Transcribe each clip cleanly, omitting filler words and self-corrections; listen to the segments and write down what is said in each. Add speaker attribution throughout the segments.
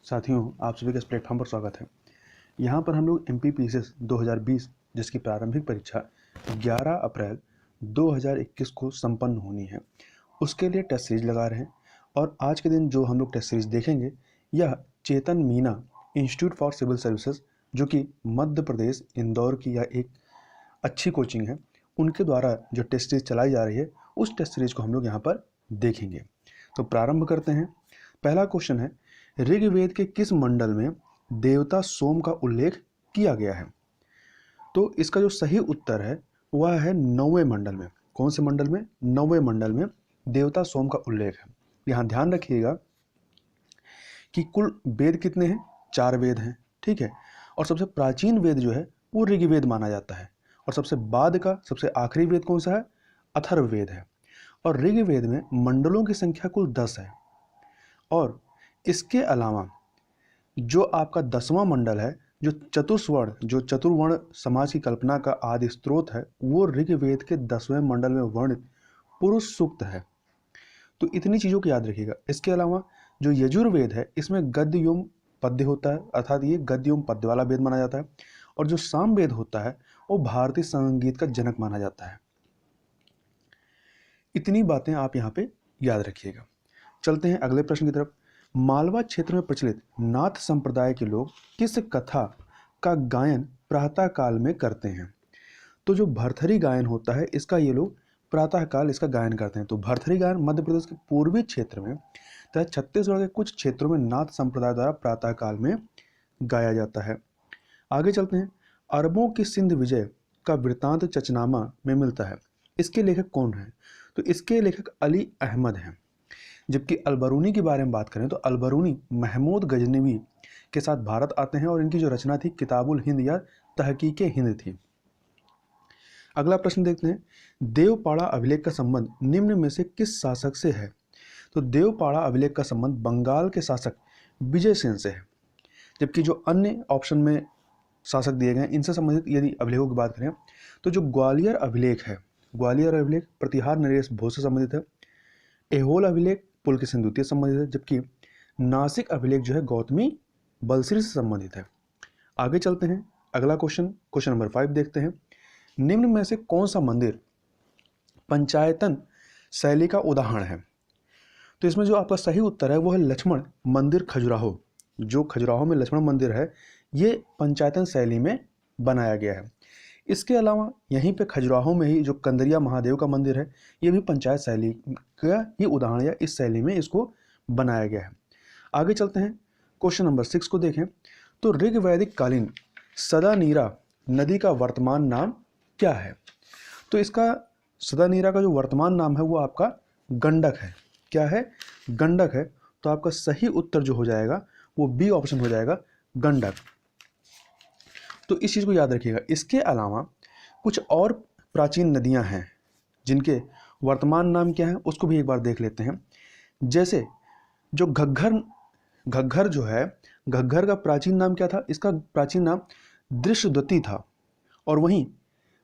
Speaker 1: साथियों, आप सभी का इस प्लेटफॉर्म पर स्वागत है। यहाँ पर हम लोग MPPCS 2020 जिसकी प्रारंभिक परीक्षा 11 अप्रैल 2021 को संपन्न होनी है, उसके लिए टेस्ट सीरीज लगा रहे हैं। और आज के दिन जो हम लोग टेस्ट सीरीज देखेंगे यह Chetan Meena institute for civil services, जो कि मध्य प्रदेश इंदौर की यह एक अच्छी कोचिंग है, उनके द्वारा जो टेस्ट सीरीज चलाई जा रही है उस टेस्ट सीरीज को हम लोग यहाँ पर देखेंगे। तो प्रारंभ करते हैं। पहला क्वेश्चन है, ऋग्वेद के किस मंडल में देवता सोम का उल्लेख किया गया है? तो इसका जो सही उत्तर है वह है 9वें मंडल में। कौन से मंडल में? 9वें मंडल में देवता सोम का उल्लेख है। यहाँ ध्यान रखिएगा कि कुल वेद कितने हैं? 4 वेद हैं, ठीक है। और सबसे प्राचीन वेद जो है वो ऋग्वेद माना जाता है, और सबसे बाद का सबसे आखिरी वेद कौन सा है? अथर्ववेद है। और ऋग्वेद में मंडलों की संख्या कुल 10 है। और इसके अलावा जो आपका 10वां मंडल है, जो चतुर्वर्ण समाज की कल्पना का आदि स्रोत है, वो ऋग्वेद के 10वें मंडल में वर्णित पुरुष सूक्त है। तो इतनी चीज़ों को याद रखिएगा। इसके अलावा जो यजुर्वेद है इसमें गद्य एवं पद्य होता है, अर्थात ये गद्य एवं पद्य वाला वेद माना जाता है। और जो सामवेद होता है वो भारतीय संगीत का जनक माना जाता है। इतनी बातें आप यहाँ पे याद रखिएगा। चलते हैं अगले प्रश्न की तरफ। मालवा क्षेत्र में प्रचलित नाथ संप्रदाय के लोग किस कथा का गायन प्रातः काल में करते हैं? तो जो भरथरी गायन होता है इसका ये लोग प्रातः काल इसका गायन करते हैं। तो भरथरी गायन मध्य प्रदेश के पूर्वी क्षेत्र में तथा छत्तीसगढ़ के कुछ क्षेत्रों में नाथ संप्रदाय द्वारा प्रातः काल में गाया जाता है। आगे चलते हैं। अरबों की सिंध विजय का वृत्तांत चचनामा में मिलता है। इसके लेखक कौन है? तो इसके लेखक अली अहमद हैं। जबकि अलबरूनी के बारे में बात करें तो अलबरूनी महमूद गजनवी के साथ भारत आते हैं, और इनकी जो रचना थी किताबुल हिंद या तहकीके हिंद थी। अगला प्रश्न देखते हैं। देवपाड़ा अभिलेख का संबंध निम्न में से किस शासक से है? तो देवपाड़ा अभिलेख का संबंध बंगाल के शासक विजयसेन से है। जबकि जो अन्य ऑप्शन में शासक दिए गए इनसे संबंधित यदि अभिलेखों की बात करें तो जो ग्वालियर अभिलेख है, ग्वालियर अभिलेख प्रतिहार नरेश भोज से संबंधित है। एहोल अभिलेख पुलकेशिन द्वितीय से संबंधित है। जबकि नासिक अभिलेख जो है गौतमी बलश्री से संबंधित है। आगे चलते हैं। अगला क्वेश्चन नंबर 5 देखते हैं। निम्न में से कौन सा मंदिर पंचायतन शैली का उदाहरण है? तो इसमें जो आपका सही उत्तर है वो है लक्ष्मण मंदिर खजुराहो। जो खजुराहो में लक्ष्मण मंदिर है ये पंचायतन शैली में बनाया गया है। इसके अलावा यहीं पे खजुराहो में ही जो कंदरिया महादेव का मंदिर है ये भी पंचायत शैली का ही उदाहरण या इस शैली में इसको बनाया गया है। आगे चलते हैं। क्वेश्चन नंबर 6 को देखें। तो ऋग्वैदिक कालीन सदानीरा नदी का वर्तमान नाम क्या है? तो इसका सदानीरा का जो वर्तमान नाम है वो आपका गंडक है। क्या है? गंडक है। तो आपका सही उत्तर जो हो जाएगा वो बी ऑप्शन हो जाएगा, गंडक। तो इस चीज़ को याद रखिएगा। इसके अलावा कुछ और प्राचीन नदियां हैं जिनके वर्तमान नाम क्या है उसको भी एक बार देख लेते हैं। जैसे जो घग्घर जो है, घग्घर का प्राचीन नाम क्या था? इसका प्राचीन नाम दृश्यद्वती था। और वहीं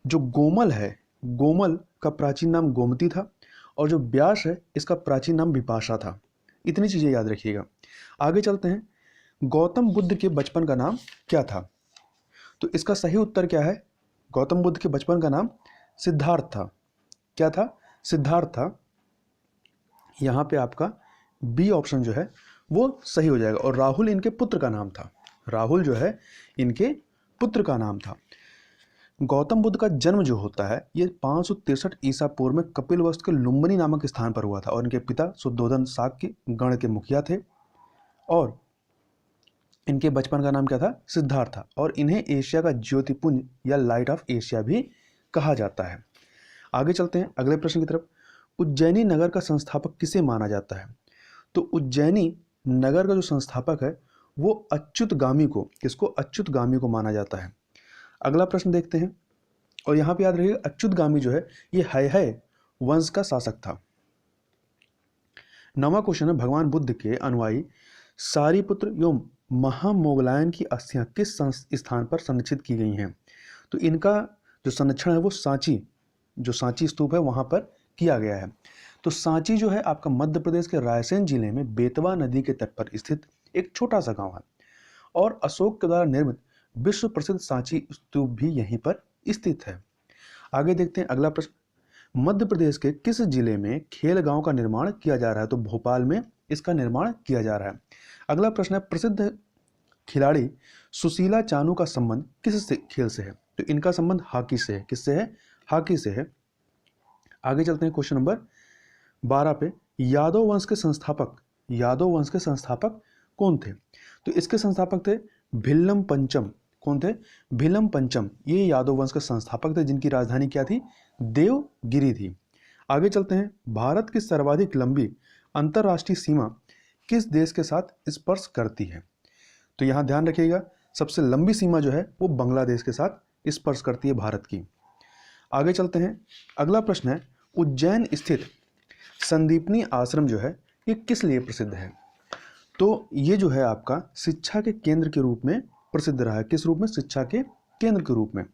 Speaker 1: जो गोमल है, गोमल का प्राचीन नाम गोमती था। और जो ब्यास है इसका प्राचीन नाम विपाशा था। इतनी चीज़ें याद रखिएगा। आगे चलते हैं। गौतम बुद्ध के बचपन का नाम क्या था? तो इसका सही उत्तर क्या है? गौतम बुद्ध के बचपन का नाम सिद्धार्थ था। क्या था? सिद्धार्थ था। यहाँ पे आपका बी ऑप्शन जो है वो सही हो जाएगा। और राहुल इनके पुत्र का नाम था। राहुल जो है इनके पुत्र का नाम था। गौतम बुद्ध का जन्म जो होता है ये 563 ईसा पूर्व में कपिलवस्तु के लुम्बिनी नामक स्थान पर हुआ था। और इनके पिता शुद्धोधन शाक्य गण के मुखिया थे। और इनके बचपन का नाम क्या था? सिद्धार्थ था। और इन्हें एशिया का ज्योतिपुंज या लाइट ऑफ एशिया भी कहा जाता है। आगे चलते हैं अगले प्रश्न की तरफ। उज्जैनी नगर का संस्थापक किसे माना जाता है? तो उज्जैनी नगर का जो संस्थापक है वो अच्युतगामी को, किसको? अच्युतगामी को माना जाता है। अगला प्रश्न देखते हैं। और यहाँ पे याद रखिएगा अच्युतगामी जो है ये है वंश का शासक था। 9वां क्वेश्चन है। भगवान बुद्ध के अनुयायी सारिपुत्र एवं महामोगलायन की अस्थियां किस स्थान पर संरक्षित की गई हैं? तो इनका जो संरक्षण है वो सांची स्तूप है वहां पर किया गया है। तो सांची जो है आपका मध्य प्रदेश के रायसेन जिले में बेतवा नदी के तट पर स्थित एक छोटा सा गांव है। और अशोक के द्वारा निर्मित विश्व प्रसिद्ध सांची स्तूप भी यहीं पर स्थित है। आगे देखते हैं अगला प्रश्न। मध्य प्रदेश के किस जिले में खेल गांव का निर्माण किया जा रहा है? तो भोपाल में इसका निर्माण किया जा रहा है। अगला प्रश्न है, प्रसिद्ध खिलाड़ी सुशीला चानू का संबंध किस खेल से है? तो इनका संबंध हॉकी से है। किससे है? हॉकी से है। आगे चलते हैं क्वेश्चन नंबर 12 पे। यादव वंश के संस्थापक कौन थे? तो इसके संस्थापक थे भिल्लम पंचम। कौन थे? भिल्लम पंचम। ये यादव वंश के संस्थापक थे, जिनकी राजधानी क्या थी? देवगिरी थी। आगे चलते हैं, भारत की सर्वाधिक लंबी अंतरराष्ट्रीय सीमा किस देश के साथ स्पर्श करती है? तो यहां ध्यान रखिएगा, सबसे लंबी सीमा जो है वो बांग्लादेश के साथ स्पर्श करती है भारत की। आगे चलते हैं, अगला प्रश्न है, उज्जैन स्थित संदीपनी आश्रम जो है ये किस लिए प्रसिद्ध है? तो ये जो है आपका शिक्षा के केंद्र के रूप में प्रसिद्ध रहा है। किस रूप में? शिक्षा के केंद्र के रूप में।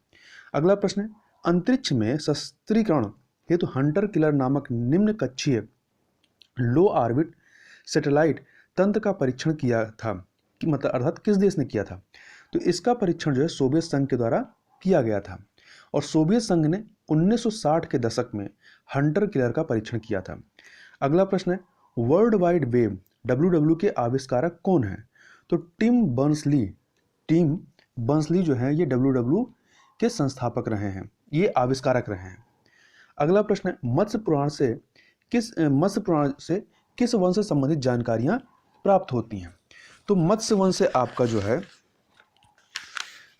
Speaker 1: अगला प्रश्न है, अंतरिक्ष में शस्त्रीकरण हेतु हंटर किलर नामक निम्न कक्षीय लो ऑर्बिट सैटेलाइट तंत्र का परीक्षण किया था, कि मतलब अर्थात किस देश ने किया था? तो इसका परीक्षण जो है सोवियत संघ के द्वारा किया गया था। और सोवियत संघ ने 1960 के दशक में हंटर किलर का परीक्षण किया था। अगला प्रश्न है, वर्ल्ड वाइड वेब WW के आविष्कारक कौन है? तो टिम बर्नर्स-ली जो है ये WW के संस्थापक रहे हैं, ये आविष्कारक रहे हैं। अगला प्रश्न है, मत्स्य पुराण से किस वंश से संबंधित जानकारियां प्राप्त होती हैं? तो मत्स्य वंश से आपका जो है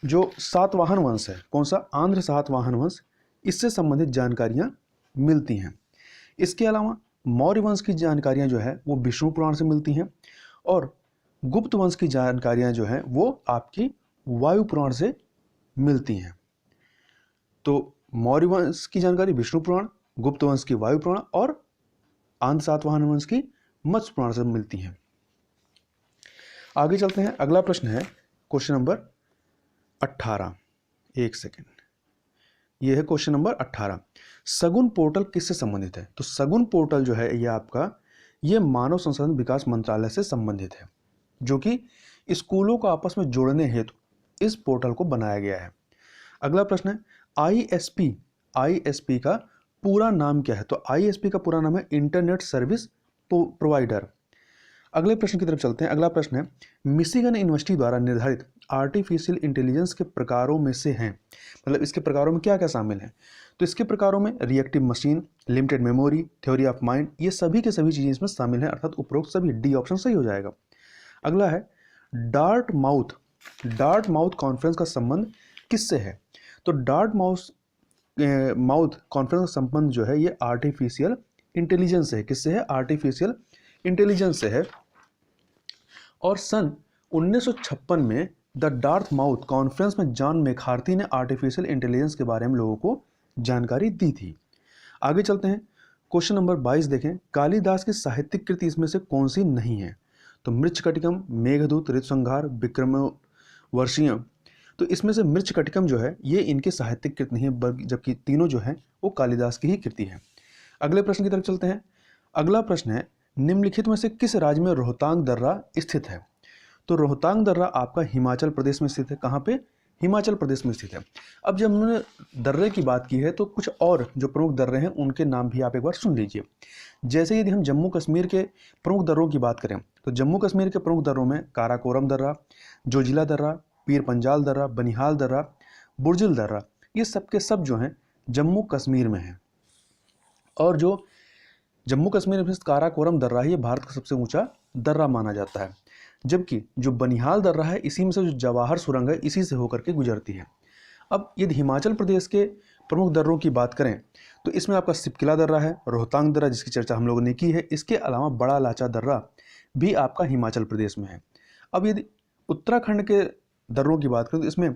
Speaker 1: जो सातवाहन वंश है, कौन सा? आंध्र सातवाहन वंश, इससे संबंधित जानकारियां मिलती हैं। इसके अलावा मौर्य वंश की जानकारियां जो है वो विष्णु पुराण से मिलती हैं, और गुप्त वंश की जानकारियां जो है वो आपकी वायु पुराण से मिलती हैं। तो मौर्य वंश की जानकारी विष्णु पुराण, गुप्त वंश की वायु पुराण, और आंध्र सातवाहन वंश की मत्स्य पुराण से मिलती हैं। आगे चलते हैं, अगला प्रश्न है क्वेश्चन नंबर 18। एक सेकेंड, यह है क्वेश्चन नंबर 18। सगुन पोर्टल किससे संबंधित है? तो सगुन पोर्टल जो है ये मानव संसाधन विकास मंत्रालय से संबंधित है, जो कि स्कूलों को आपस में जोड़ने हेतु इस पोर्टल को बनाया गया है। अगला प्रश्न है, ISP का पूरा नाम क्या है? तो ISP का पूरा नाम है इंटरनेट सर्विस प्रोवाइडर। अगले प्रश्न की तरफ चलते हैं। अगला प्रश्न है, मिशिगन यूनिवर्सिटी द्वारा निर्धारित आर्टिफिशियल इंटेलिजेंस के प्रकारों में से हैं, मतलब इसके प्रकारों में क्या क्या शामिल हैं? तो इसके प्रकारों में reactive machine, limited memory, theory of mind, ये सभी के सभी चीजें इसमें शामिल हैं, अर्थात उपरोक्त सभी। डी ऑप्शन सही हो जाएगा। अगला है, डार्ट माउथ कॉन्फ्रेंस का संबंध किससे है? तो डार्ट माउथ कॉन्फ्रेंस का संबंध जो है ये आर्टिफिशियल इंटेलिजेंस है। किससे है? आर्टिफिशियल इंटेलिजेंस से है। और सन 1956 में द डार्थ माउथ कॉन्फ्रेंस में जॉन मैकार्थी ने आर्टिफिशियल इंटेलिजेंस के बारे में लोगों को जानकारी दी थी। आगे चलते हैं, क्वेश्चन नंबर 22 देखें। कालिदास की साहित्यिक कृति इसमें से कौन सी नहीं है? तो मृच्छकटिकम, मेघदूत, ऋतुसंहार, विक्रमोर्वशीय। तो इसमें से मृच्छकटिकम जो है ये इनकी साहित्यिक कृति नहीं है, जबकि तीनों जो है वो कालिदास की ही कृति है। अगले प्रश्न की तरफ चलते हैं। अगला प्रश्न है, निम्नलिखित में से किस राज्य में रोहतांग दर्रा स्थित है? तो रोहतांग दर्रा आपका हिमाचल प्रदेश में स्थित है। कहाँ पे? हिमाचल प्रदेश में स्थित है। अब जब हमने दर्रे की बात की है तो कुछ और जो प्रमुख दर्रे हैं उनके नाम भी आप एक बार सुन लीजिए। जैसे यदि हम जम्मू कश्मीर के प्रमुख दर्रों की बात करें तो जम्मू कश्मीर के प्रमुख दर्रों में काराकोरम दर्रा, जोजिला दर्रा, पीर पंजाल दर्रा, बनिहाल दर्रा, बुर्जिल दर्रा, ये सब के सब जो हैं जम्मू कश्मीर में हैं। और जो जम्मू कश्मीर में काराकोरम दर्रा है ये भारत का सबसे ऊंचा दर्रा माना जाता है, जबकि जो बनिहाल दर्रा है इसी में से जो जवाहर सुरंग है इसी से होकर के गुजरती है। अब यदि हिमाचल प्रदेश के प्रमुख दर्रों की बात करें तो इसमें आपका सिपकिला दर्रा है, रोहतांग दर्रा जिसकी चर्चा हम लोगों ने की है, इसके अलावा बड़ा लाचा दर्रा भी आपका हिमाचल प्रदेश में है। अब यदि उत्तराखंड के दर्रों की बात करें तो इसमें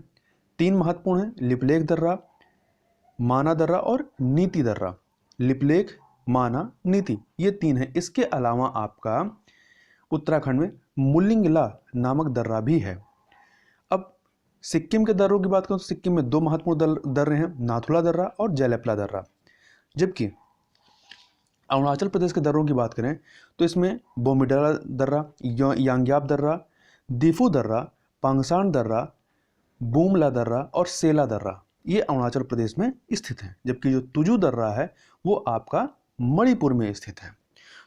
Speaker 1: 3 महत्वपूर्ण हैं, लिपलेख दर्रा, माना दर्रा और नीति दर्रा। लिपलेख, माना, नीति, ये 3 हैं। इसके अलावा आपका उत्तराखंड में मुलिंगला नामक दर्रा भी है। अब सिक्किम के दर्रों की बात करें तो सिक्किम में 2 महत्वपूर्ण दर्रे हैं, नाथुला दर्रा और जैलेपला दर्रा। जबकि अरुणाचल प्रदेश के दर्रों की बात करें तो इसमें बोमिडाला दर्रा, यांग्याप दर्रा, दीफू दर्रा, पांगसाण दर्रा, बूमला दर्रा और सेला दर्रा ये अरुणाचल प्रदेश में स्थित है, जबकि जो तुजू दर्रा है वो आपका मणिपुर में स्थित है।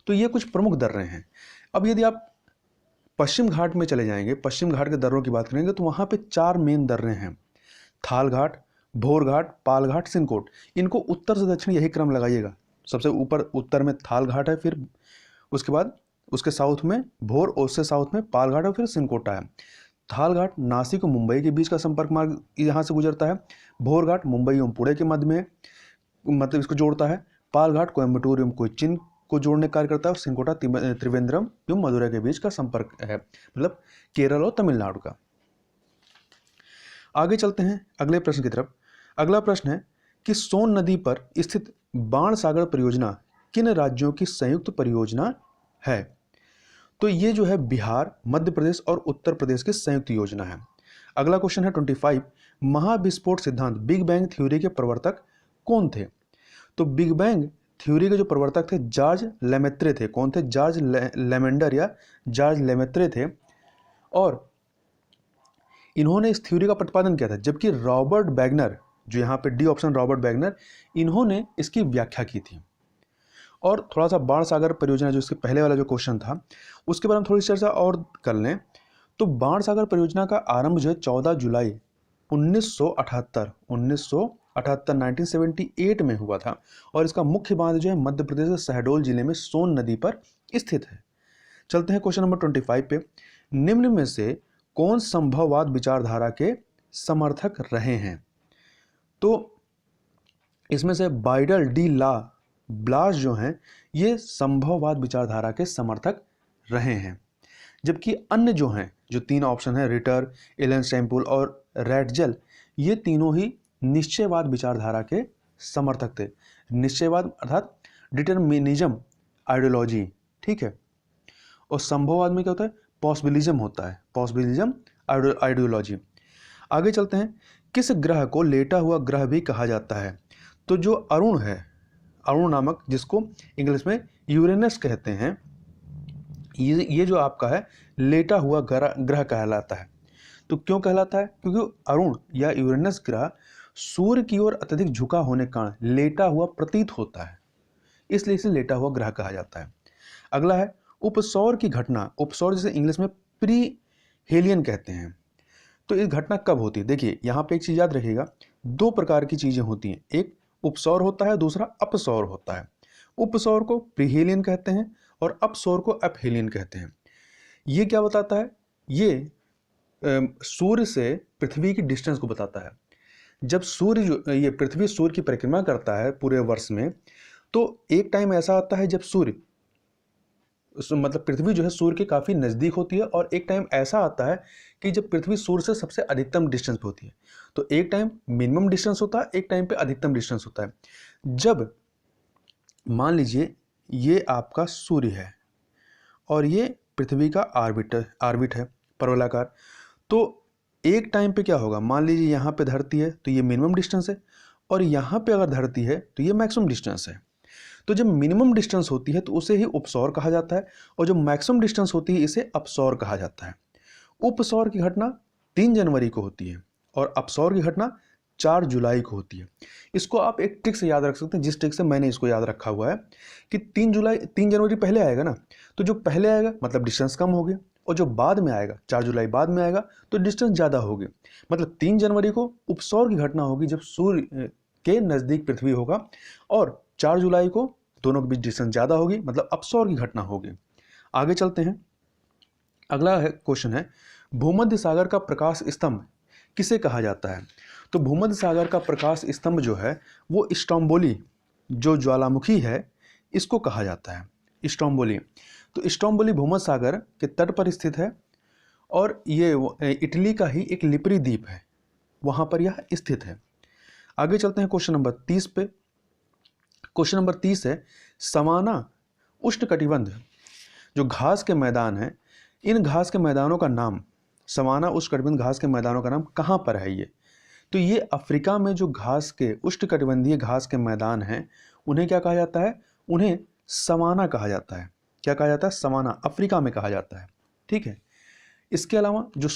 Speaker 1: तो ये कुछ प्रमुख दर्रे हैं। अब यदि आप पश्चिम घाट में चले जाएंगे, पश्चिम घाट के दर्रों की बात करेंगे तो वहाँ पे 4 मेन दर्रे हैं, थाल घाट, भोर घाट, पाल घाट, सिनकोट। इनको उत्तर से दक्षिण यही क्रम लगाइएगा। सबसे ऊपर उत्तर में थाल घाट है, फिर उसके बाद उसके साउथ में भोर और उससे साउथ में पाल घाट और फिर सिनकोटा है। थाल घाट नासिक और मुंबई के बीच का संपर्क मार्ग यहाँ से गुजरता है। भोर घाट मुंबई एवं पुणे के मध्य में मतलब इसको जोड़ता है। पाल घाट कोयम्बटूर एवं कोच्चिन को जोड़ने का कार्य करता है और सिनकोटा त्रिवेंद्रम एवं मदुरै के बीच का संपर्क है, मतलब केरल और तमिलनाडु का। आगे चलते हैं अगले प्रश्न की तरफ। अगला प्रश्न है कि सोन नदी पर स्थित बाणसागर परियोजना किन राज्यों की संयुक्त परियोजना है? तो ये जो है बिहार, मध्य प्रदेश और उत्तर प्रदेश की संयुक्त योजना है। अगला क्वेश्चन है 25, महाविस्फोट सिद्धांत बिग बैंग थ्योरी के प्रवर्तक कौन थे? तो बिग बैंग थ्योरी के जो प्रवर्तक थे जॉर्ज लेमेत्रे थे। कौन थे? जॉर्ज लेमेंडर या जॉर्ज लेमेत्रे थे, और इन्होंने इस थ्योरी का प्रतिपादन किया था। जबकि रॉबर्ट वैगनर, जो यहाँ पे डी ऑप्शन रॉबर्ट वैगनर, इन्होंने इसकी व्याख्या की थी। और थोड़ा सा बाणसागर परियोजना जो इसके पहले वाला जो क्वेश्चन था उसके बारे में थोड़ी चर्चा और कर लें। तो बाणसागर परियोजना का आरंभ जो है 14 जुलाई 1978 1978 में हुआ था, और इसका मुख्य बांध जो है मध्य प्रदेश के शहडोल जिले में सोन नदी पर स्थित है। चलते हैं क्वेश्चन नंबर 25 पे। निम्न में से कौन संभववाद विचारधारा के समर्थक रहे हैं? तो इसमें से बाइडल, डी ला, ब्लास जो हैं ये संभववाद विचारधारा के समर्थक रहे हैं। जबकि अन्य जो हैं, जो 3 ऑप्शन हैं, रिटर, एलन स्टैम्पुल और रैटजेल, ये तीनों ही निश्चयवाद विचारधारा के समर्थक थे। निश्चयवाद अर्थात डिटरमिनिज्म आइडियोलॉजी, ठीक है। और संभववाद में क्या होता है? पॉसिबिलिज्म होता है, पॉसिबिलिज्म आइडियोलॉजी। आगे चलते हैं। किस ग्रह को लेटा हुआ ग्रह भी कहा जाता है? तो जो अरुण है, अरुण नामक, जिसको इंग्लिश में यूरेनस कहते हैं, ये जो आपका है लेटा हुआ ग्रह कहलाता है। तो क्यों कहलाता है? क्योंकि अरुण या यूरेनस ग्रह सूर्य की ओर अत्यधिक झुका होने के कारण लेटा हुआ प्रतीत होता है, इसलिए इसे लेटा हुआ ग्रह कहा जाता है। अगला है उपसौर की घटना। उपसौर जिसे इंग्लिश में प्री हेलियन कहते हैं। तो इस घटना कब होती है? देखिए यहाँ पे एक चीज याद रखिएगा, 2 प्रकार की चीजें होती हैं, एक उपसौर होता है, दूसरा अपसौर होता है। उपसौर को प्रीहेलियन कहते हैं और अपसौर को अपहेलियन कहते हैं। ये क्या बताता है? ये सूर्य से पृथ्वी की डिस्टेंस को बताता है। जब ये पृथ्वी सूर्य की परिक्रमा करता है पूरे वर्ष में, तो एक टाइम ऐसा आता है जब सूर्य मतलब पृथ्वी जो है सूर्य के काफ़ी नज़दीक होती है, और एक टाइम ऐसा आता है कि जब पृथ्वी सूर्य से सबसे अधिकतम डिस्टेंस पे होती है। तो एक टाइम मिनिमम डिस्टेंस होता है, एक टाइम पे अधिकतम डिस्टेंस होता है। जब मान लीजिए ये आपका सूर्य है और ये पृथ्वी का आर्बिट है परवलयाकार, तो एक टाइम पे क्या होगा? मान लीजिए यहाँ पे धरती है तो ये मिनिमम डिस्टेंस है, और यहाँ पे अगर धरती है तो ये मैक्सिमम डिस्टेंस है। तो जब मिनिमम डिस्टेंस होती है तो उसे ही उपसौर कहा जाता है, और जो मैक्सिमम डिस्टेंस होती है इसे अपसौर कहा जाता है। उपसौर की घटना 3 जनवरी को होती है और अपसौर की घटना 4 जुलाई को होती है। इसको आप एक ट्रिक से याद रख सकते हैं, जिस ट्रिक से मैंने इसको याद रखा हुआ है कि 3 जनवरी पहले आएगा ना, तो जो पहले आएगा मतलब डिस्टेंस कम हो गया, और जो बाद में आएगा 4 जुलाई बाद में आएगा तो डिस्टेंस ज़्यादा होगी। मतलब 3 जनवरी को उपसौर की घटना होगी जब सूर्य के नज़दीक पृथ्वी होगा, और 4 जुलाई को दोनों के बीच डिस्टेंस ज़्यादा होगी, मतलब अपसौर की घटना होगी। आगे चलते हैं। अगला क्वेश्चन है भूमध्य सागर का प्रकाश स्तंभ किसे कहा जाता है? तो भूमध्य सागर का प्रकाश स्तंभ जो है वो स्ट्रोम्बोली, जो ज्वालामुखी है, इसको कहा जाता है, स्ट्रोम्बोली। तो स्ट्रोम्बोली भूमध्य सागर के तट पर स्थित है, और ये इटली का ही एक लिपरी द्वीप है, वहाँ पर यह स्थित है। आगे चलते हैं क्वेश्चन नंबर 30 पे। क्वेश्चन नंबर 30 है सवाना उष्णकटिबंध जो घास के मैदान है, इन घास के मैदानों का नाम, सवाना उष्णकटिबंध घास के मैदानों का नाम कहाँ पर है ये? तो ये अफ्रीका में जो घास के उष्णकटिबंधीय घास के मैदान हैं उन्हें क्या कहा जाता है? उन्हें सवाना कहा जाता है। क्या कहा जाता है? सवाना, अफ्रीका में कहा जाता है, ठीक है। इसके अलावा जो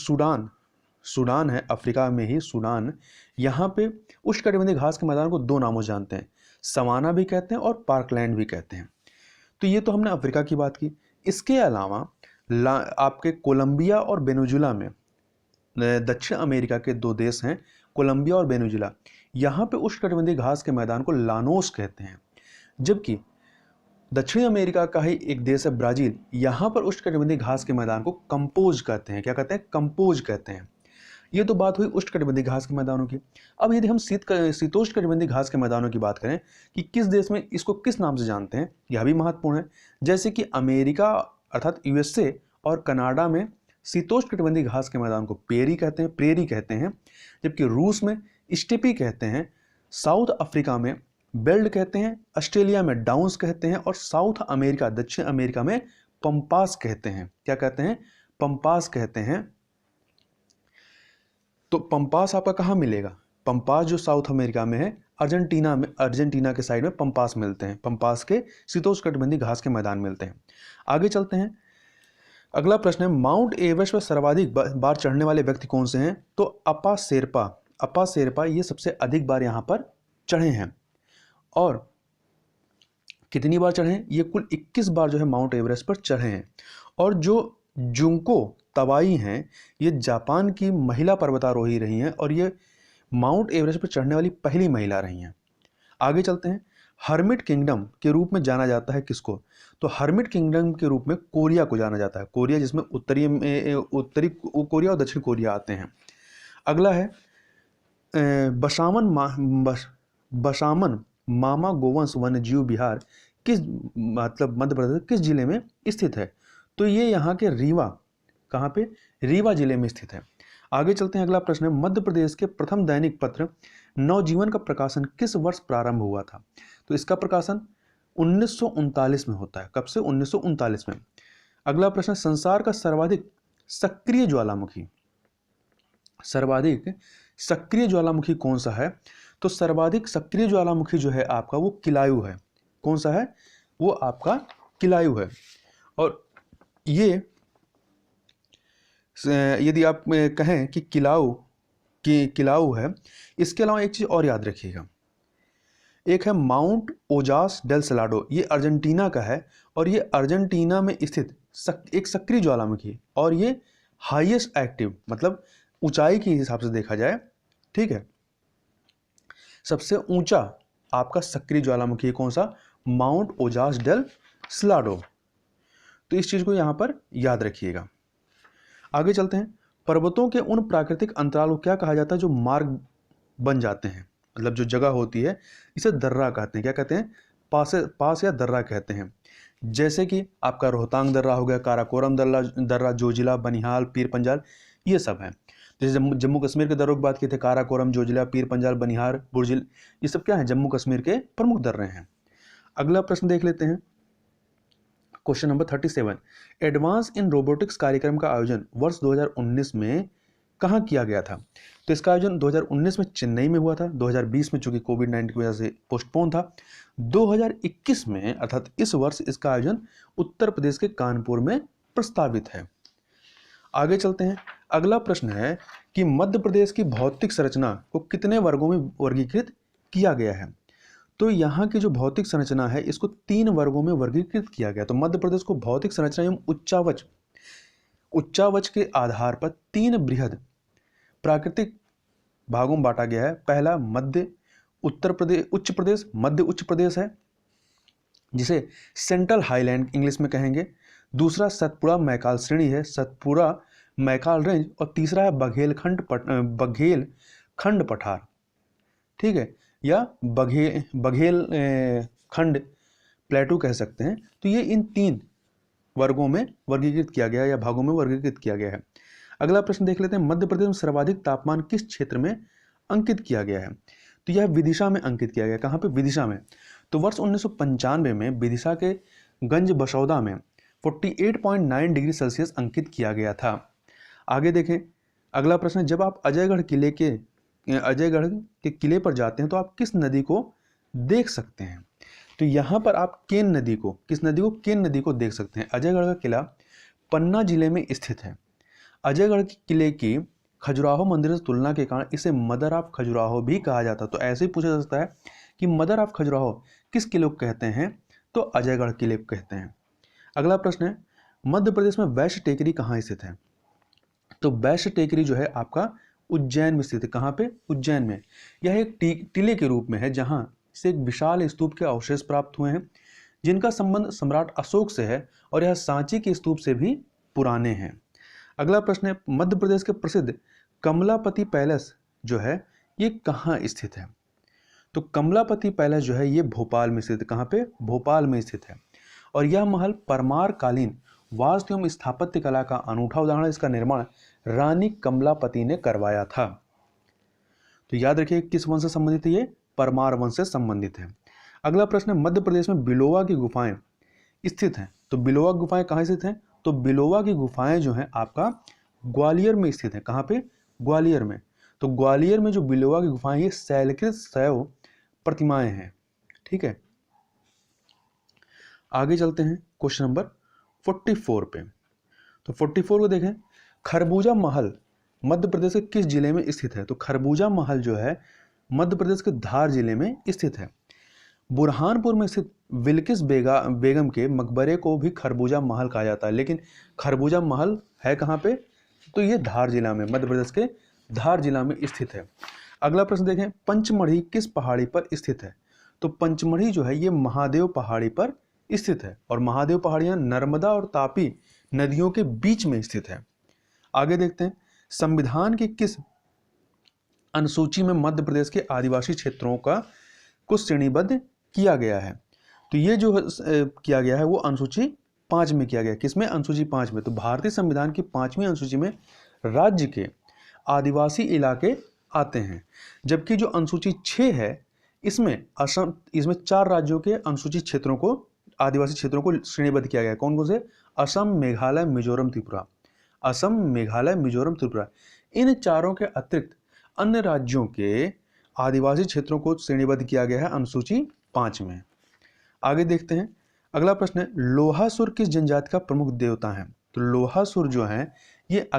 Speaker 1: सूडान है, अफ्रीका में ही सूडान, यहाँ पे उष्णकटिबंधीय घास के मैदान को 2 नामों से जानते हैं, सवाना भी कहते हैं और पार्कलैंड भी कहते हैं। तो ये तो हमने अफ्रीका की बात की। इसके अलावा आपके कोलंबिया और वेनेजुएला में, दक्षिण अमेरिका के 2 देश हैं कोलंबिया और वेनेजुएला, यहाँ पे उष्णकटिबंधीय घास के मैदान को लानोस कहते हैं। जबकि दक्षिण अमेरिका का ही एक देश है ब्राजील, यहाँ पर उष्णकटिबंधीय घास के मैदान को कंपोज कहते हैं। क्या कहते हैं? कंपोज कहते हैं। ये तो बात हुई उष्णकटिबंधीय घास के मैदानों की। अब यदि हम शीतोष्णकटिबंधीय घास के मैदानों की बात करें कि किस देश में इसको किस नाम से जानते हैं, यह भी महत्वपूर्ण है। जैसे कि अमेरिका अर्थात यूएसए और कनाडा में शीतोष्णकटिबंधीय घास के मैदान को प्रेरी कहते हैं, जबकि रूस में स्टेपी कहते हैं, साउथ अफ्रीका में बेल्ट कहते हैं, ऑस्ट्रेलिया में डाउन्स कहते हैं और साउथ अमेरिका दक्षिण अमेरिका में पंपास कहते हैं। क्या कहते हैं? पंपास कहते हैं। तो पंपास आपका कहाँ मिलेगा? पंपास जो साउथ अमेरिका में है, अर्जेंटीना के साइड में पंपास मिलते हैं। पंपास के शीतोष्णकटिबंधीय घास के मैदान मिलते हैं। आगे चलते हैं। अगला प्रश्न है, माउंट एवरेस्ट पर सर्वाधिक बार चढ़ने वाले व्यक्ति कौन से हैं? तो अपा शेरपा ये सबसे अधिक बार यहाँ पर चढ़े हैं। और कितनी बार चढ़े हैं? ये कुल 21 बार जो है माउंट एवरेस्ट पर चढ़े हैं। और जो जुंको तवाई हैं, ये जापान की महिला पर्वतारोही रही हैं और ये माउंट एवरेस्ट पर चढ़ने वाली पहली महिला रही हैं। आगे चलते हैं। हर्मिट किंगडम के रूप में जाना जाता है किसको? तो हर्मिट किंगडम के रूप में कोरिया को जाना जाता है। कोरिया जिसमें उत्तरी कोरिया और दक्षिण कोरिया आते हैं। अगला है बसामन मामा गोवंश वन्यजीव विहार मध्य प्रदेश किस जिले में स्थित है? तो ये यहाँ के रीवा, कहाँ पे? रीवा जिले में स्थित है। आगे चलते हैं। अगला प्रश्न है, मध्य प्रदेश के प्रथम दैनिक पत्र नवजीवन का प्रकाशन किस वर्ष प्रारंभ हुआ था? तो इसका प्रकाशन 1939 में होता है। कब से? 1939 में। अगला प्रश्न, संसार का सर्वाधिक सक्रिय ज्वालामुखी कौन सा है? तो सर्वाधिक सक्रिय ज्वालामुखी जो है आपका वो किलायु है। कौन सा है? वो आपका किलायु है। और ये यदि आप कहें कि किलाउ है, इसके अलावा एक चीज और याद रखिएगा, एक है माउंट ओजास डेल सलाडो, ये अर्जेंटीना का है और ये अर्जेंटीना में स्थित एक सक्रिय ज्वालामुखी और ये हाईएस्ट एक्टिव, मतलब ऊंचाई के हिसाब से देखा जाए, ठीक है, सबसे ऊंचा आपका सक्रिय ज्वालामुखी कौन सा? Mount Ojos del Salado. तो इस चीज को यहां पर याद रखिएगा। आगे चलते हैं। पर्वतों के उन प्राकृतिक अंतराल को क्या कहा जाता है जो मार्ग बन जाते हैं? मतलब जो जगह होती है इसे दर्रा कहते हैं। क्या कहते हैं? पास या दर्रा कहते हैं। जैसे कि आपका रोहतांग दर्रा हो गया, काराकोरम दर्रा, जोजिला, बनिहाल, पीर पंजाल, ये सब है। जैसे जम्मू कश्मीर के दर्रों की बात की थी, काराकोरम, जोजिला, पीर पंजाल, बनिहाल, बुर्जिल, ये सब क्या है? जम्मू कश्मीर के प्रमुख दर्रे हैं। अगला प्रश्न देख लेते हैं। Question number 37, advance in robotics कार्यक्रम का आयोजन वर्ष 2019 में कहाँ किया गया था? तो इसका आयोजन 2019 में चेन्नई में हुआ था। 2020 में चूंकि कोविड-19 की वजह से पोस्टपोन था। 2021 में अर्थात इस वर्ष इसका आयोजन उत्तर प्रदेश के कानपुर में प्रस्तावित है। आगे चलते हैं। अगला प्रश्न है कि मध्य प्रदेश की भौतिक संरचना को कितने वर्गों में वर्गीकृत किया गया है? तो यहाँ की जो भौतिक संरचना है इसको 3 वर्गों में वर्गीकृत किया गया। तो मध्य प्रदेश को भौतिक संरचना एवं उच्चावच के आधार पर 3 बृहद प्राकृतिक भागों में बांटा गया है। पहला मध्य उच्च प्रदेश है, जिसे सेंट्रल हाईलैंड इंग्लिश में कहेंगे। दूसरा सतपुड़ा मैकाल श्रेणी है, सतपुड़ा मैकाल रेंज। और तीसरा है बघेल पठार, ठीक है, या बघेल खंड प्लेटू कह सकते हैं। तो ये इन 3 वर्गों में वर्गीकृत किया गया है या भागों में वर्गीकृत किया गया है। अगला प्रश्न देख लेते हैं। मध्य प्रदेश में सर्वाधिक तापमान किस क्षेत्र में अंकित किया गया है? तो यह विदिशा में अंकित किया गया। कहाँ पे? विदिशा में। तो वर्ष 1995 में विदिशा के गंज बसौदा में 48.9 डिग्री सेल्सियस अंकित किया गया था। आगे देखें। अगला प्रश्न, जब आप अजयगढ़ के किले पर जाते हैं तो आप किस नदी को देख सकते हैं? तो यहाँ पर आप केन नदी को देख सकते हैं। अजयगढ़ का किला पन्ना जिले में स्थित है। अजयगढ़ के किले की खजुराहो मंदिर से तुलना के कारण इसे मदर ऑफ खजुराहो भी कहा जाता है। तो ऐसे ही पूछा जा सकता है कि मदर ऑफ खजुराहो किस किले को कहते हैं, तो अजयगढ़ किले को कहते हैं। अगला प्रश्न है, मध्य प्रदेश में वैश्य टेकरी कहाँ स्थित है? तो वैश्य टेकरी जो है आपका उज्जैन में स्थित है। कहाँ पे? उज्जैन में। यह एक टीले के रूप में है जहाँ से एक विशाल स्तूप के अवशेष प्राप्त हुए हैं जिनका संबंध सम्राट अशोक से है और यह सांची के स्तूप से भी पुराने हैं। अगला प्रश्न है, मध्य प्रदेश के प्रसिद्ध कमलापति पैलेस जो है ये कहाँ स्थित है? तो कमलापति पैलेस जो है ये भोपाल में स्थित है। कहाँ पे? भोपाल में स्थित है। और यह महल परमार कालीन वास्तु एवं स्थापत्य कला का अनूठा उदाहरण है। इसका निर्माण रानी कमलापति ने करवाया था। तो याद रखिए किस वंश से संबंधित है? ये परमार वंश से संबंधित है। अगला प्रश्न है, मध्य प्रदेश में बिलोवा की गुफाएं स्थित हैं। तो बिलोवा गुफाएं कहाँ स्थित हैं? तो बिलोवा की गुफाएं जो हैं आपका ग्वालियर में स्थित है। कहाँ पे? ग्वालियर में। तो ग्वालियर में जो बिलोवा की गुफाएं ये शैलकृत शैव प्रतिमाएं हैं। ठीक है, आगे चलते हैं क्वेश्चन नंबर 44 पे। तो 44 को देखें, खरबूजा महल मध्य प्रदेश के किस जिले में स्थित है? तो खरबूजा महल जो है मध्य प्रदेश के धार जिले में स्थित है। बुरहानपुर में स्थित बिल्किस बेगम के मकबरे को भी खरबूजा महल कहा जाता है, लेकिन खरबूजा महल है कहाँ पे? तो ये धार जिला में, मध्य प्रदेश के धार जिला में स्थित है। अगला प्रश्न देखें, पंचमढ़ी किस पहाड़ी पर स्थित है? तो पंचमढ़ी जो है ये महादेव पहाड़ी पर स्थित है और महादेव पहाड़ियां नर्मदा और तापी नदियों के बीच में स्थित है। आगे देखते हैं, संविधान की किस अनुसूची में मध्य प्रदेश के आदिवासी क्षेत्रों का कुछ श्रेणीबद्ध किया गया है? तो ये जो किया गया है वो अनुसूची 5 में किया गया। किसमें? अनुसूची 5 में। तो भारतीय संविधान की 5वीं अनुसूची में राज्य के आदिवासी इलाके आते हैं, जबकि जो अनुसूची 6 है इसमें असम, इसमें 4 राज्यों के अनुसूचित क्षेत्रों को, आदिवासी क्षेत्रों को श्रेणीबद्ध किया गया है। कौन कौन से? असम, मेघालय, मिजोरम, त्रिपुरा। असम, मेघालय, मिजोरम, त्रिपुरा। इन चारों के अतिरिक्त अन्य राज्यों के आदिवासी क्षेत्रों को श्रेणीबद्ध किया गया है अनुसूची 5 में। आगे देखते हैं, अगला प्रश्न है, लोहासुर किस जनजाति का प्रमुख देवता है? तो लोहासुर जो है ये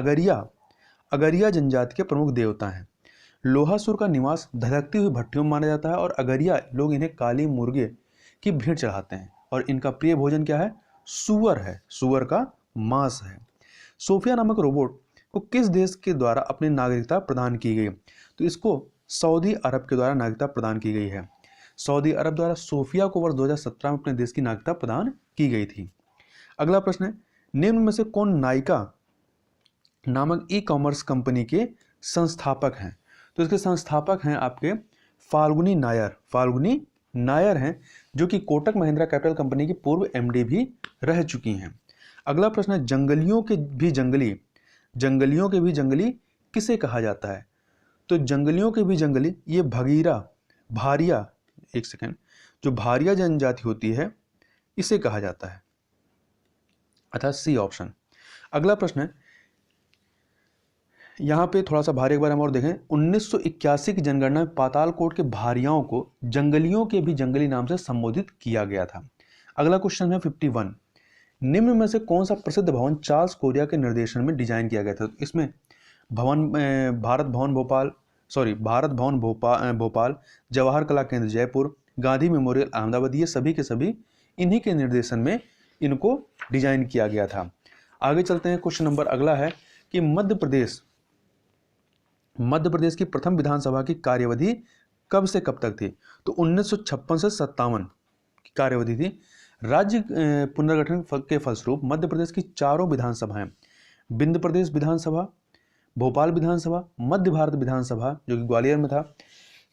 Speaker 1: अगरिया जनजाति के प्रमुख देवता हैं। लोहासुर का निवास धधकती हुई भट्टियों में माना जाता है और अगरिया लोग इन्हें काली मुर्गे की भेंट चढ़ाते हैं और इनका प्रिय भोजन क्या है? सूअर है, सूअर का मांस है। सोफिया नामक रोबोट को किस देश के द्वारा अपनी नागरिकता प्रदान की गई? तो इसको सऊदी अरब के द्वारा नागरिकता प्रदान की गई है। सऊदी अरब द्वारा सोफिया को वर्ष 2017 में अपने देश की नागरिकता प्रदान की गई थी। अगला प्रश्न है, निम्न में से कौन नायका नामक ई कॉमर्स कंपनी के संस्थापक हैं? तो इसके संस्थापक हैं आपके फाल्गुनी नायर। फाल्गुनी नायर हैं जो कि कोटक महिंद्रा कैपिटल कंपनी की पूर्व एमडी भी रह चुकी हैं। अगला प्रश्न है, जंगलियों के भी जंगली किसे कहा जाता है? तो जंगलियों के भी जंगली ये भारिया जो भारिया जनजाति होती है इसे कहा जाता है, अर्थात सी ऑप्शन। अगला प्रश्न है, यहाँ पे थोड़ा सा भारी एक बार हम और देखें, 1981 की जनगणना में पातालकोट के भारियाओं को जंगलियों के भी जंगली नाम से संबोधित किया गया था। अगला क्वेश्चन है 51, निम्न में से कौन सा प्रसिद्ध भवन चार्ल्स कोरिया के निर्देशन में डिजाइन किया गया था? तो इसमें भारत भवन भोपाल, जवाहर कला केंद्र जयपुर, गांधी मेमोरियल अहमदाबाद, ये सभी के सभी इन्हीं के निर्देशन में इनको डिजाइन किया गया था। आगे चलते हैं, क्वेश्चन नंबर अगला है कि मध्य प्रदेश की प्रथम विधानसभा की कार्यवधि कब से कब तक थी? तो 1956 से 57 की कार्यवधि थी। राज्य पुनर्गठन के फलस्वरूप मध्य प्रदेश की चारों विधानसभाएं, विंध्य प्रदेश विधानसभा, भोपाल विधानसभा, मध्य भारत विधानसभा जो कि ग्वालियर में था,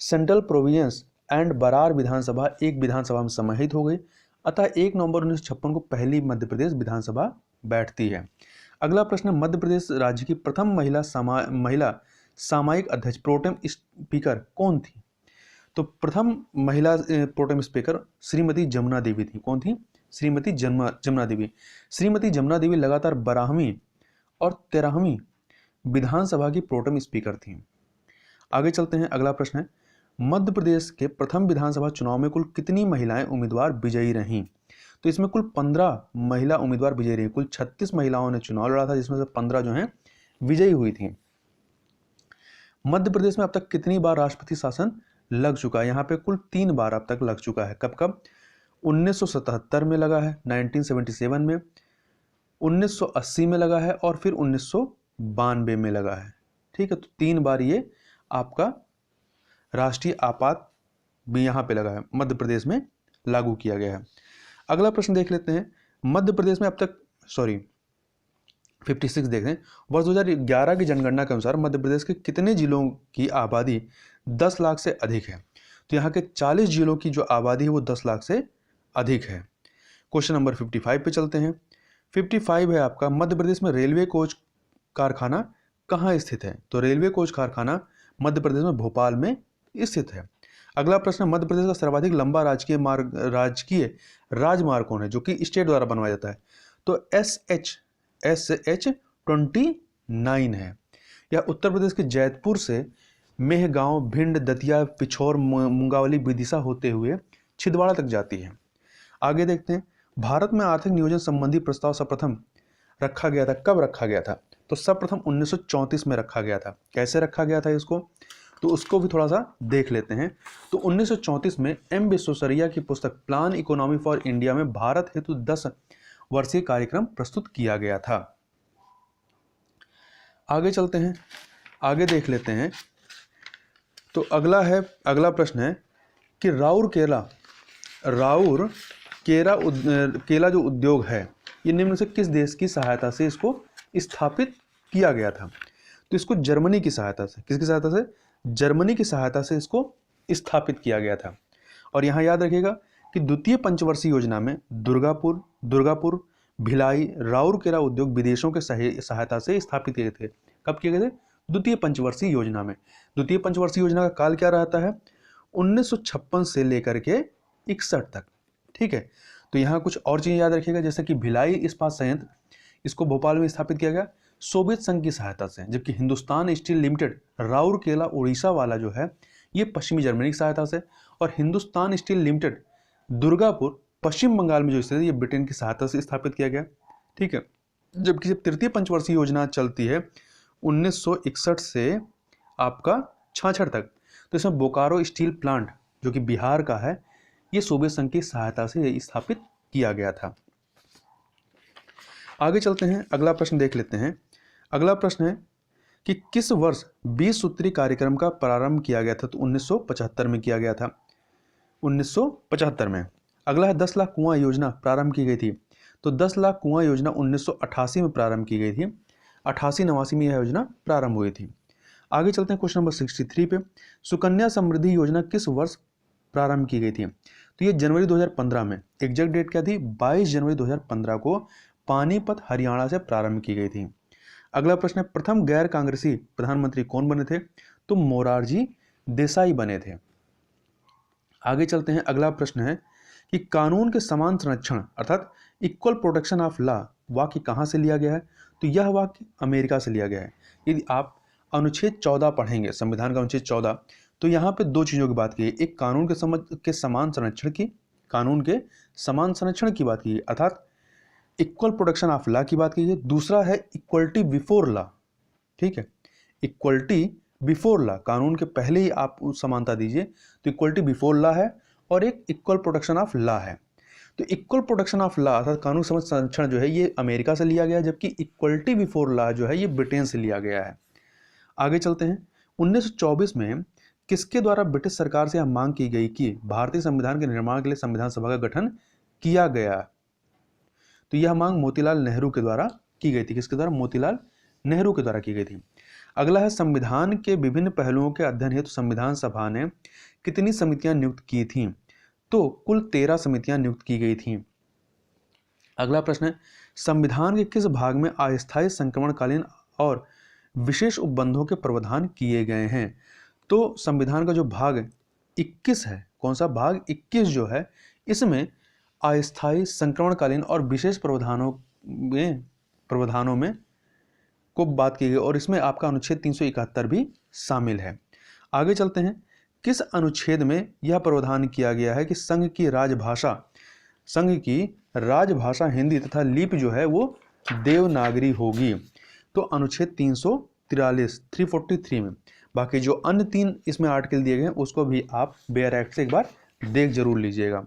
Speaker 1: सेंट्रल प्रोविंस एंड बरार विधानसभा एक विधानसभा में समाहित हो गई। अतः 1 नवंबर 1956 को पहली मध्य प्रदेश विधानसभा बैठती है। अगला प्रश्न, मध्य प्रदेश राज्य की प्रथम महिला सामयिक अध्यक्ष प्रोटेम स्पीकर कौन थी? तो प्रथम महिला प्रोटेम स्पीकर श्रीमती जमुना देवी थी। कौन थी? श्रीमती जमुना देवी। श्रीमती जमुना देवी लगातार 12वीं और 13वीं विधानसभा की प्रोटेम स्पीकर थी। आगे चलते हैं, अगला प्रश्न है, मध्य प्रदेश के प्रथम विधानसभा चुनाव में कुल कितनी महिलाएं उम्मीदवार विजयी रहीं? तो इसमें कुल 15 महिला उम्मीदवार विजयी रही। कुल 36 महिलाओं ने चुनाव लड़ा था जिसमें से 15 जो हैं विजयी हुई थी। मध्य प्रदेश में अब तक कितनी बार राष्ट्रपति शासन लग चुका है? यहाँ पे कुल 3 बार अब तक लग चुका है। कब कब? 1977 में लगा है, 1977 में, 1980 में लगा है और फिर 1992 में लगा है। ठीक है, तो 3 बार ये आपका राष्ट्रीय आपात भी यहाँ पे लगा है, मध्य प्रदेश में लागू किया गया है। अगला प्रश्न देख लेते हैं। मध्य प्रदेश में अब तक 56 देखते हैं। वर्ष 2011 की जनगणना के अनुसार मध्य प्रदेश के कितने जिलों की आबादी 10 लाख से अधिक है? तो यहाँ के 40 जिलों की जो आबादी है वो 10 लाख से अधिक है। क्वेश्चन नंबर 55 पे चलते हैं। 55 है आपका, मध्य प्रदेश में रेलवे कोच कारखाना कहाँ स्थित है? तो रेलवे कोच कारखाना मध्य प्रदेश में भोपाल में स्थित है। अगला प्रश्न, मध्य प्रदेश का सर्वाधिक लंबा राजकीय राजमार्ग कौन है जो कि स्टेट द्वारा बनवाया जाता है? तो SH-29 है। यह उत्तर प्रदेश के जैतपुर से मेहगांव, भिंड, दतिया, पिछोर, मुंगावली, विदिशा होते हुए छिंदवाड़ा तक जाती है। आगे देखते हैं। भारत में आर्थिक नियोजन संबंधी प्रस्ताव सर्वप्रथम रखा गया था, कब रखा गया था? तो सर्वप्रथम 1934 में रखा गया था। कैसे रखा गया था इसको, तो उसको भी थोड़ा सा देख लेते हैं। तो 1934 में एम विश्वेश्वरैया की पुस्तक प्लान इकोनॉमी फॉर इंडिया में भारत हेतु 10 वर्षीय कार्यक्रम प्रस्तुत किया गया था। आगे चलते हैं, आगे देख लेते हैं। तो अगला प्रश्न है कि राउर केला जो उद्योग है ये निम्न से किस देश की सहायता से इसको स्थापित किया गया था? तो इसको जर्मनी की सहायता से, किसकी सहायता से? जर्मनी की सहायता से इसको स्थापित किया गया था। और यहाँ याद रखिएगा कि द्वितीय पंचवर्षीय योजना में दुर्गापुर, भिलाई, राउरकेला उद्योग विदेशों के सहायता से स्थापित किए थे। कब किए गए थे? द्वितीय पंचवर्षीय योजना में। द्वितीय पंचवर्षीय योजना का काल क्या रहता है? 1956 से लेकर के 61 तक। ठीक है, तो यहाँ कुछ और चीजें याद रखिएगा, जैसे कि भिलाई इस्पात संयंत्र, इसको भोपाल में स्थापित किया गया सोवियत संघ की सहायता से, जबकि हिंदुस्तान स्टील लिमिटेड राउरकेला उड़ीसा वाला जो है ये पश्चिमी जर्मनी की सहायता से, और हिंदुस्तान स्टील लिमिटेड दुर्गापुर पश्चिम बंगाल में जो स्थित है ये ब्रिटेन की सहायता से स्थापित किया गया। ठीक है, जबकि जब तृतीय पंचवर्षीय योजना चलती है 1961 से आपका 66 तक, तो इसमें बोकारो स्टील प्लांट जो कि बिहार का है ये सोवियत संघ की सहायता से स्थापित किया गया था। आगे चलते हैं, अगला प्रश्न देख लेते हैं। अगला प्रश्न है कि किस वर्ष 20 सूत्री कार्यक्रम का प्रारंभ किया गया था? तो 1975 में किया गया था, 1975 में। अगला है 10 लाख कुआं योजना प्रारंभ की गई थी। तो 10 लाख कुआं योजना 1988 में प्रारंभ की गई थी, 88-89 में यह योजना प्रारंभ हुई थी। आगे चलते हैं क्वेश्चन नंबर 63 पे। सुकन्या समृद्धि योजना किस वर्ष प्रारंभ की गई थी? तो ये जनवरी 2015 में, एग्जैक्ट डेट क्या थी? 22 जनवरी 2015 को पानीपत हरियाणा से प्रारंभ की गई थी। अगला प्रश्न है प्रथम गैर कांग्रेसी प्रधानमंत्री कौन बने थे? तो मोरारजी देसाई बने थे। आगे चलते हैं, अगला प्रश्न है कि कानून के समान संरक्षण अर्थात इक्वल प्रोटेक्शन ऑफ लॉ वाक्य कहां से लिया गया है? तो यह वाक्य अमेरिका से लिया गया है। यदि आप अनुच्छेद 14 पढ़ेंगे, संविधान का अनुच्छेद 14, तो यहाँ पे दो चीजों की बात की है। एक कानून के समान संरक्षण की, कानून के समान संरक्षण की बात की है, अर्थात इक्वल प्रोटेक्शन ऑफ लॉ की बात की है। दूसरा है इक्वलिटी बिफोर लॉ। ठीक है, इक्वलिटी बिफोर लॉ, कानून के पहले ही आप समानता दीजिए, तो इक्वलिटी बिफोर लॉ है, और एक इक्वल प्रोटेक्शन ऑफ लॉ है। तो इक्वल प्रोटेक्शन ऑफ लॉ अर्थात कानून समझ संरक्षण जो है ये अमेरिका से लिया गया है, जबकि इक्वलिटी बिफोर लॉ जो है ये ब्रिटेन से लिया गया है। आगे चलते हैं, 1924 में किसके द्वारा ब्रिटिश सरकार से यह मांग की गई कि भारतीय संविधान के निर्माण के लिए संविधान सभा का गठन किया गया? तो यह मांग मोतीलाल नेहरू के द्वारा की गई थी। किसके द्वारा? मोतीलाल नेहरू के द्वारा की गई थी। अगला है संविधान के विभिन्न पहलुओं के अध्ययन हेतु संविधान सभा ने कितनी समितियां नियुक्त की थीं? तो कुल 13 समितियां नियुक्त की गई थीं। अगला प्रश्न है संविधान के किस भाग में अस्थायी संक्रमणकालीन और विशेष उपबंधों के प्रावधान किए गए हैं? तो संविधान का जो भाग 21 है, कौन सा भाग? 21 जो है, इसमें अस्थायी संक्रमणकालीन और विशेष प्रावधानों में को बात की गई, और इसमें आपका अनुच्छेद 371 भी शामिल है। आगे चलते हैं, किस अनुच्छेद में यह प्रावधान किया गया है कि संघ की राजभाषा हिंदी तथा लिपि जो है वो देवनागरी होगी? तो अनुच्छेद 343 343 में। बाकी जो अन्य 3 इसमें आर्टिकल दिए गए हैं उसको भी आप बेयर एक्ट से एक बार देख जरूर लीजिएगा।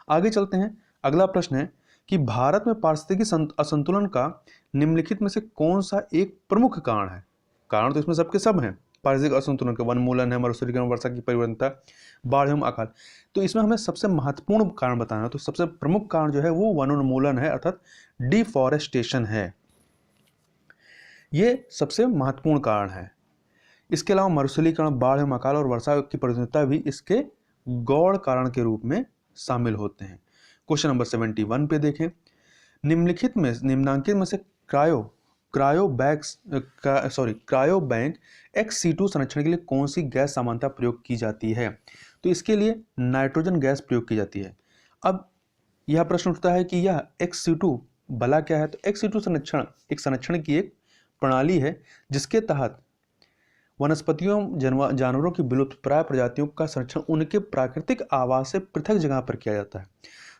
Speaker 1: आगे चलते हैं। अगला प्रश्न है कि भारत में पारिस्थितिकी असंतुलन का निम्नलिखित में से कौन सा एक प्रमुख कारण है? कारण तो इसमें सबके सब हैं, पारिस्थितिक असंतुलन के, वनमूलन है, मरुस्थलीकरण, वर्षा की परिवर्तनता, बाढ़ एवं अकाल। तो इसमें हमें सबसे महत्वपूर्ण कारण बताना है, तो सबसे प्रमुख कारण जो है वो वनोन्मूलन है, अर्थात डिफॉरेस्टेशन है। ये सबसे महत्वपूर्ण कारण है। इसके अलावा मरुस्थलीकरण, बाढ़ एवं अकाल और वर्षा की परिवर्तनता भी इसके गौण कारण के रूप में शामिल होते हैं। क्वेश्चन नंबर 71 पे देखें। निम्नांकित में से क्रायो बैंक XC2 संरक्षण के लिए कौन सी गैस सामान्यतः प्रयोग की जाती है? तो इसके लिए नाइट्रोजन गैस प्रयोग की जाती है। अब यह प्रश्न उठता है कि यह XC2 भला क्या है? तो XC2 संरक्षण एक संरक्षण की एक प्रणाली है जिसके तहत वनस्पतियों, जानवरों की विलुप्तप्राय प्रजातियों का संरक्षण उनके प्राकृतिक आवास से पृथक जगह पर किया जाता है।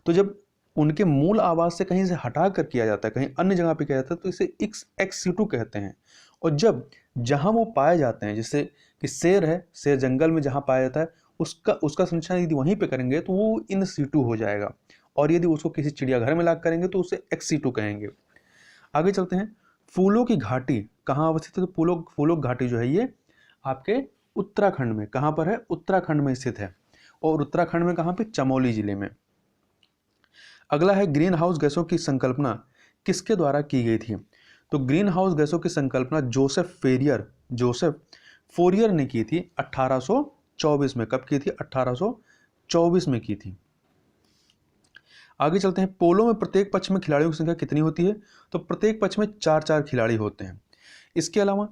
Speaker 1: तो जब उनके मूल आवास से कहीं से हटा कर किया जाता है, कहीं अन्य जगह पे किया जाता है, तो इसे XC2 कहते हैं। और जहां वो पाए जाते हैं, जैसे कि शेर है, शेर जंगल में जहां पाया जाता है, उसका संरक्षण यदि वहीं पे करेंगे तो वो इन situ हो जाएगा, और यदि उसको किसी चिड़ियाघर में ला करेंगे तो उसे XC2 कहेंगे। आगे चलते हैं। फूलों की घाटी कहाँ अवस्थित है? तो फूलों की घाटी जो है ये आपके उत्तराखंड में, कहां पर है? उत्तराखंड में स्थित है। और उत्तराखंड में कहां पे? चमोली जिले में। अगला है, ग्रीन हाउस गैसों की संकल्पना किसके द्वारा की गई थी? तो ग्रीन हाउस गैसों की संकल्पना जोसेफ फोरियर ने की थी 1824 में। कब की थी? 1824 में की थी। आगे चलते हैं। पोलो में प्रत्येक पक्ष में खिलाड़ियों की संख्या कितनी होती है? तो प्रत्येक पक्ष में 4-4 खिलाड़ी होते हैं। इसके अलावा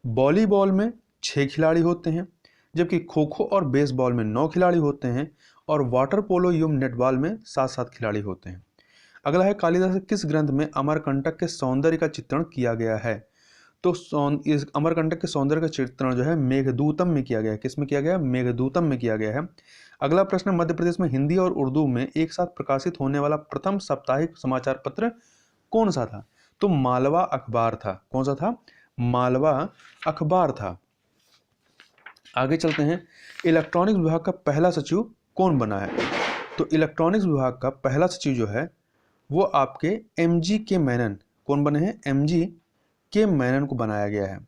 Speaker 1: वॉलीबॉल में 6 खिलाड़ी होते हैं, जबकि खो खो और बेसबॉल में 9 खिलाड़ी होते हैं, और वाटर पोलो एवं नेटबॉल में 7-7 खिलाड़ी होते हैं। अगला है, कालिदास के किस ग्रंथ में अमरकंटक के सौंदर्य का चित्रण किया गया है? तो इस अमरकंटक के सौंदर्य का चित्रण जो है मेघदूतम में किया गया है। किस में किया गया? मेघदूतम में किया गया है। अगला प्रश्न, मध्य प्रदेश में हिंदी और उर्दू में एक साथ प्रकाशित होने वाला प्रथम साप्ताहिक समाचार पत्र कौन सा था? तो मालवा अखबार था। कौन सा था? मालवा अखबार था। आगे चलते हैं। इलेक्ट्रॉनिक्स विभाग का पहला सचिव कौन बना है? तो इलेक्ट्रॉनिक्स विभाग का पहला सचिव जो है वो आपके MG के मेनन। कौन बने हैं? MG के मेनन को बनाया गया है।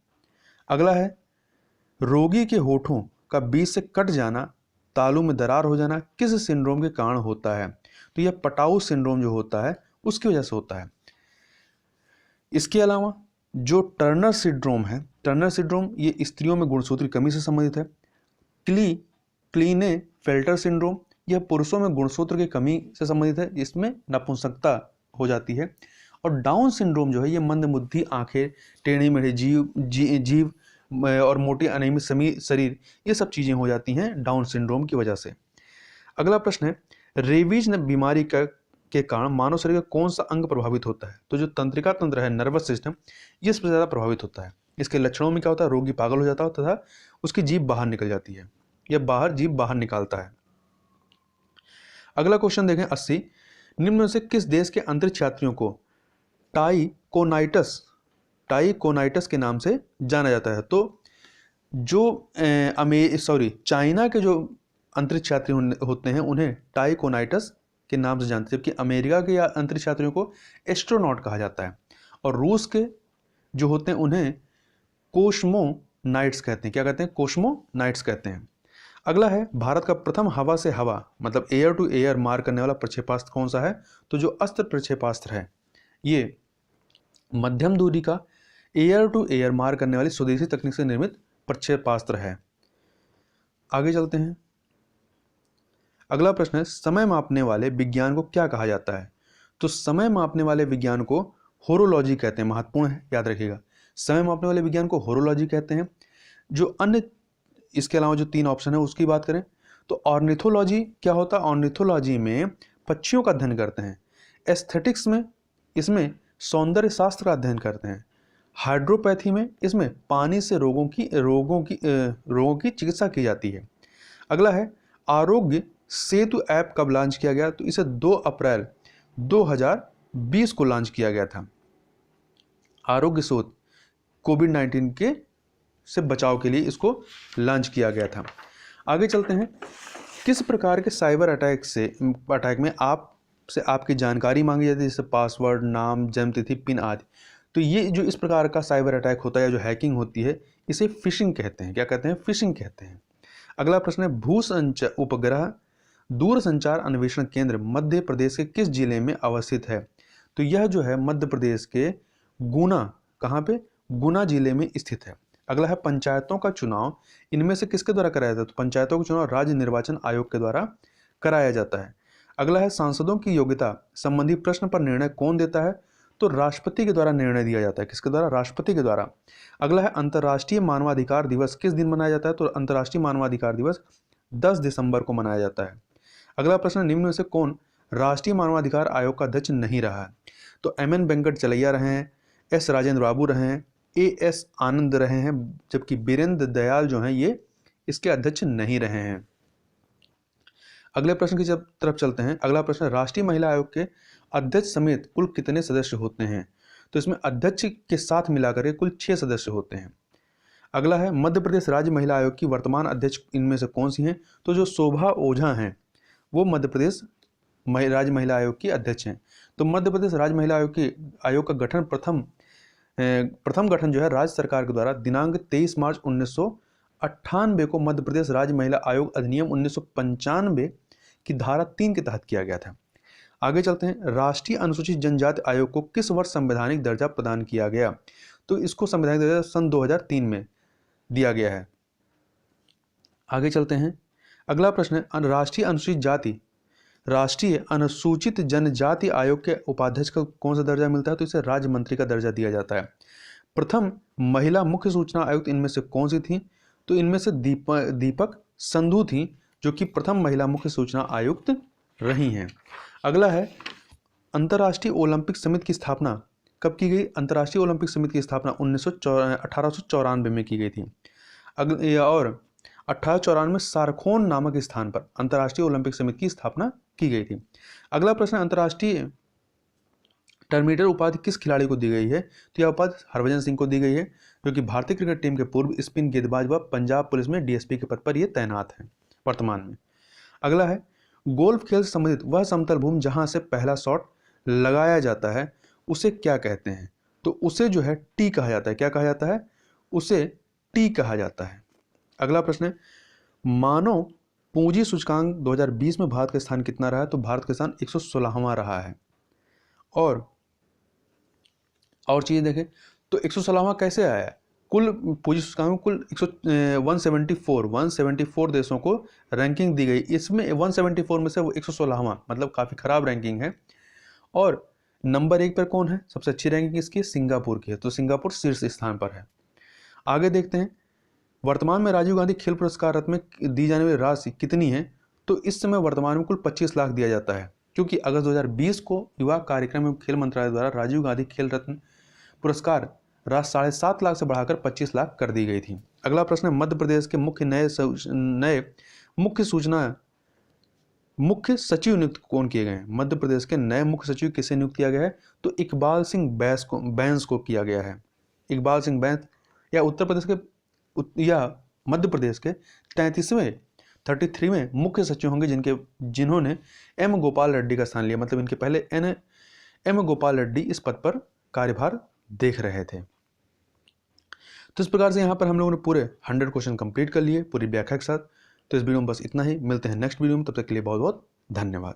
Speaker 1: अगला है, रोगी के होठों का बीच से कट जाना, तालू में दरार हो जाना किस सिंड्रोम के कारण होता है? तो यह पटाऊ सिंड्रोम जो होता है उसकी वजह से होता है। इसके अलावा जो टर्नर सिंड्रोम है, टर्नर सिंड्रोम ये स्त्रियों में गुणसूत्र की कमी से संबंधित है। क्लीनेफेल्टर सिंड्रोम यह पुरुषों में गुणसूत्र की कमी से संबंधित है, जिसमें नपुंसकता हो जाती है। और डाउन सिंड्रोम जो है ये मंदबुद्धि, आंखें, टेढ़ी मेढ़ी जीव और मोटी अनियमित शरीर, ये सब चीज़ें हो जाती हैं डाउन सिंड्रोम की वजह से। अगला प्रश्न है, रेबीज बीमारी के कारण मानव शरीर का कौन सा अंग प्रभावित होता है? तो जो तंत्रिका तंत्र है, नर्वस सिस्टम, ये सबसे ज़्यादा प्रभावित होता है। इसके लक्षणों में क्या होता है? रोगी पागल हो जाता है तथा उसकी जीभ बाहर निकल जाती है, या जीभ बाहर निकालता है। अगला क्वेश्चन देखें 80। निम्न में से किस देश के अंतरिक्ष यात्रियों को टाइकोनाइटस के नाम से जाना जाता है? तो जो चाइना के जो अंतरिक्ष यात्री होते हैं उन्हें टाइकोनाइटस के नाम से जानते हैं, जबकि अमेरिका के अंतरिक्ष यात्रियों को एस्ट्रोनॉट कहा जाता है। और रूस के जो होते हैं उन्हें कोस्मोनाइट्स कहते हैं। क्या कहते हैं? कोस्मोनाइट्स कहते हैं। अगला है, भारत का प्रथम हवा से हवा मतलब एयर टू एयर मार करने वाला प्रक्षेपास्त्र कौन सा है? तो जो अस्त्र प्रक्षेपास्त्र है ये मध्यम दूरी का एयर टू एयर मार करने वाली स्वदेशी तकनीक से निर्मित प्रक्षेपास्त्र है। आगे चलते हैं। अगला प्रश्न है, समय मापने वाले विज्ञान को क्या कहा जाता है? तो समय मापने वाले विज्ञान को होरोलॉजी कहते हैं। महत्वपूर्ण है, याद रखिएगा, समय मापने वाले विज्ञान को होरोलॉजी कहते हैं। जो अन्य इसके अलावा जो 3 ऑप्शन है उसकी बात करें तो ऑर्निथोलॉजी क्या होता है? ऑर्निथोलॉजी में पक्षियों का अध्ययन करते हैं। एस्थेटिक्स में इसमें सौंदर्य शास्त्र का अध्ययन करते हैं। हाइड्रोपैथी में इसमें पानी से रोगों की चिकित्सा की जाती है। अगला है, आरोग्य सेतु ऐप कब लॉन्च किया गया? तो इसे 2 अप्रैल 2020 को लॉन्च किया गया था। आरोग्य सेतु कोविड-19 के से बचाव के लिए इसको लॉन्च किया गया था। आगे चलते हैं, किस प्रकार के साइबर अटैक में आपसे आपकी जानकारी मांगी जाती है, जैसे पासवर्ड, नाम, जन्मतिथि, पिन आदि। तो ये जो इस प्रकार का साइबर अटैक होता है या जो हैकिंग होती है, इसे फिशिंग कहते हैं। क्या कहते हैं? फिशिंग कहते हैं। अगला प्रश्न है, भूसंचार उपग्रह दूरसंचार अन्वेषण केंद्र मध्य प्रदेश के किस जिले में अवस्थित है? तो यह जो है मध्य प्रदेश के गुना, कहाँ पे? गुना जिले में स्थित है। अगला है, पंचायतों का चुनाव इनमें से किसके द्वारा कराया जाता है? तो पंचायतों का चुनाव राज्य निर्वाचन आयोग के द्वारा कराया जाता है। अगला है, सांसदों की योग्यता संबंधी प्रश्न पर निर्णय कौन देता है? तो राष्ट्रपति के द्वारा निर्णय दिया जाता है। किसके द्वारा? राष्ट्रपति के द्वारा। अगला है, अंतर्राष्ट्रीय मानवाधिकार दिवस किस दिन मनाया जाता है? तो अंतर्राष्ट्रीय मानवाधिकार दिवस 10 दिसंबर को मनाया जाता है। अगला प्रश्न, निम्न में से कौन राष्ट्रीय मानवाधिकार आयोग का अध्यक्ष नहीं रहा है? तो एम.एन. वेंकट चलैया रहे हैं, एस. राजेंद्र बाबू रहे हैं, ए.एस. आनंद रहे हैं, जबकि बीरेंद्र दयाल जो हैं ये इसके अध्यक्ष नहीं रहे हैं। अगले प्रश्न की तरफ चलते हैं। अगला प्रश्न, राष्ट्रीय महिला आयोग के अध्यक्ष समेत कुल कितने सदस्य होते हैं? तो इसमें अध्यक्ष के साथ मिलाकर के कुल 6 सदस्य होते हैं। अगला है, मध्य प्रदेश राज्य महिला आयोग की वर्तमान अध्यक्ष इनमें से कौन सी हैं? तो जो शोभा ओझा हैं वो मध्य प्रदेश राज्य महिला आयोग की अध्यक्ष हैं। तो मध्य प्रदेश राज्य महिला आयोग का गठन प्रथम गठन जो है राज्य सरकार के द्वारा दिनांक 23 मार्च 1998 को मध्य प्रदेश राज्य महिला आयोग अधिनियम 1995 की धारा 3 के तहत किया गया था। आगे चलते हैं, राष्ट्रीय अनुसूचित जनजाति आयोग को किस वर्ष संवैधानिक दर्जा प्रदान किया गया? तो इसको संवैधानिक दर्जा सन 2003 में दिया गया है। आगे चलते हैं, अगला प्रश्न है, राष्ट्रीय अनुसूचित जनजाति आयोग के उपाध्यक्ष को कौन सा दर्जा मिलता है? तो इसे राज्य मंत्री का दर्जा दिया जाता है। प्रथम महिला मुख्य सूचना आयुक्त इनमें से कौन सी थी? तो इनमें से दीपक संधू थी, जो कि प्रथम महिला मुख्य सूचना आयुक्त रही हैं। अगला है, अंतर्राष्ट्रीय ओलंपिक समिति की स्थापना कब की गई? अंतर्राष्ट्रीय ओलंपिक समिति की स्थापना 1894 में की गई थी। और 1894 में सारखोन नामक स्थान पर अंतर्राष्ट्रीय ओलंपिक समिति की स्थापना की गई थी। अगला प्रश्न, अंतर्राष्ट्रीय टर्मिनेटर उपाधि किस खिलाड़ी को दी गई है? तो यह उपाधि हरभजन सिंह को दी गई है, जो कि भारतीय क्रिकेट टीम के पूर्व स्पिन गेंदबाज व पंजाब पुलिस में डीएसपी के पद पर ये तैनात हैं वर्तमान में। अगला है, गोल्फ खेल से संबंधित वह समतल भूमि जहां से पहला शॉट लगाया जाता है उसे क्या कहते हैं? तो उसे जो है टी कहा जाता है। क्या कहा जाता है? उसे टी कहा जाता है। अगला प्रश्न है, मानव पूंजी सूचकांक 2020 में भारत का स्थान कितना रहा है? तो भारत का स्थान 116वां रहा है। और चीज़ें देखें तो 116वां कैसे आया है? कुल पूंजी सूचकांक में कुल 174 देशों को रैंकिंग दी गई, इसमें 174 में से वो 116वां, मतलब काफ़ी खराब रैंकिंग है। और नंबर 1 पर कौन है? सबसे अच्छी रैंकिंग किसकी है? सिंगापुर की है। तो सिंगापुर शीर्ष स्थान पर है। आगे देखते हैं, वर्तमान में राजीव गांधी खेल पुरस्कार रत्न में दी जाने वाली राशि कितनी है? तो इस समय वर्तमान में कुल 25 लाख दिया जाता है, क्योंकि अगस्त 2020 को युवा कार्यक्रम एवं खेल मंत्रालय द्वारा राजीव गांधी खेल रत्न पुरस्कार राशि 7.5 लाख से बढ़ाकर 25 लाख कर दी गई थी। अगला प्रश्न है, मध्य प्रदेश के मुख्य सचिव नियुक्त कौन किए गए हैं? मध्य प्रदेश के नए मुख्य सचिव किसे नियुक्त किया गया है? तो इकबाल सिंह बैंस को किया गया है। इकबाल सिंह बैंस या मध्य प्रदेश के 33वें मुख्य सचिव होंगे, जिन्होंने एम गोपाल रेड्डी का स्थान लिया। मतलब इनके पहले एम गोपाल रेड्डी इस पद पर कार्यभार देख रहे थे। तो इस प्रकार से यहाँ पर हम लोगों ने पूरे 100 क्वेश्चन कंप्लीट कर लिए पूरी व्याख्या के साथ। तो इस वीडियो में बस इतना ही। मिलते हैं नेक्स्ट वीडियो में, तब तक के लिए बहुत बहुत धन्यवाद।